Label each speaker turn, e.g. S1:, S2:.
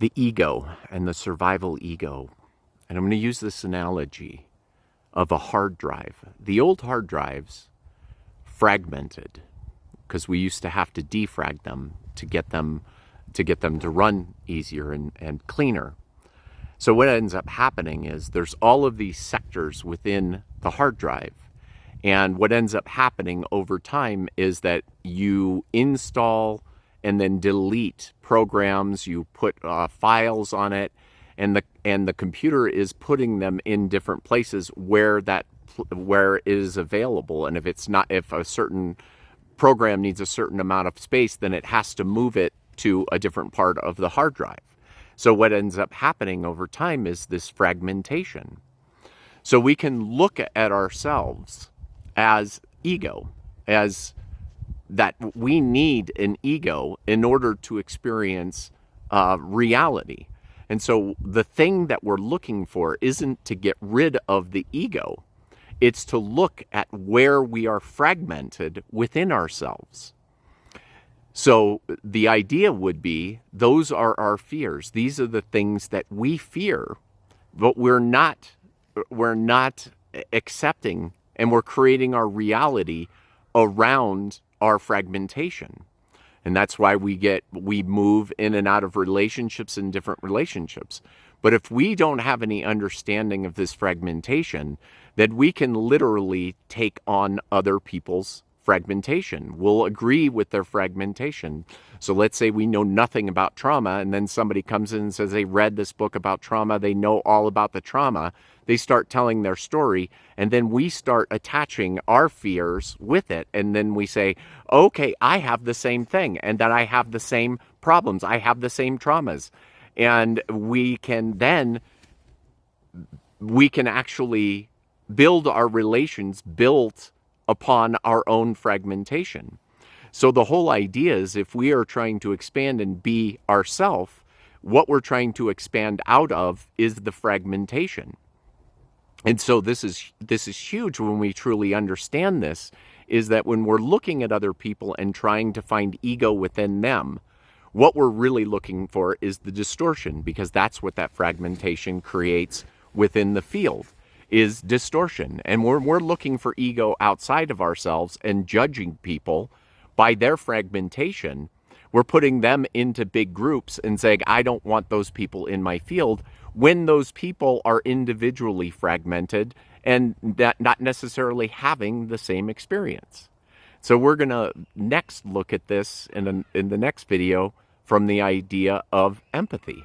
S1: the ego and the survival ego. And I'm going to use this analogy of a hard drive. The old hard drives fragmented because we used to have to defrag them to get them to run easier and cleaner. So what ends up happening is there's all of these sectors within the hard drive. And what ends up happening over time is that you install and then delete programs, you put files on it, and the computer is putting them in different places where it is available. And if a certain program needs a certain amount of space, then it has to move it to a different part of the hard drive. So what ends up happening over time is this fragmentation. So we can look at ourselves as ego, as that we need an ego in order to experience reality. And so the thing that we're looking for isn't to get rid of the ego. It's to look at where we are fragmented within ourselves. So the idea would be, those are our fears. These are the things that we fear, but we're not accepting, and we're creating our reality around our fragmentation. And that's why we move in and out of relationships and different relationships. But if we don't have any understanding of this fragmentation, then we can literally take on other people's fragmentation. We'll agree with their fragmentation. So let's say we know nothing about trauma, and then somebody comes in and says they read this book about trauma, they know all about the trauma, they start telling their story, and then we start attaching our fears with it, and then we say, okay, I have the same thing, and that I have the same problems, I have the same traumas. And we can actually build our relations built upon our own fragmentation. So the whole idea is, if we are trying to expand and be ourself, what we're trying to expand out of is the fragmentation. And so this is huge when we truly understand this, is that when we're looking at other people and trying to find ego within them, what we're really looking for is the distortion, because that's what that fragmentation creates within the field, is distortion. And we're looking for ego outside of ourselves and judging people by their fragmentation. We're putting them into big groups and saying, I don't want those people in my field, when those people are individually fragmented and that not necessarily having the same experience. So we're going to next look at this in the next video from the idea of empathy.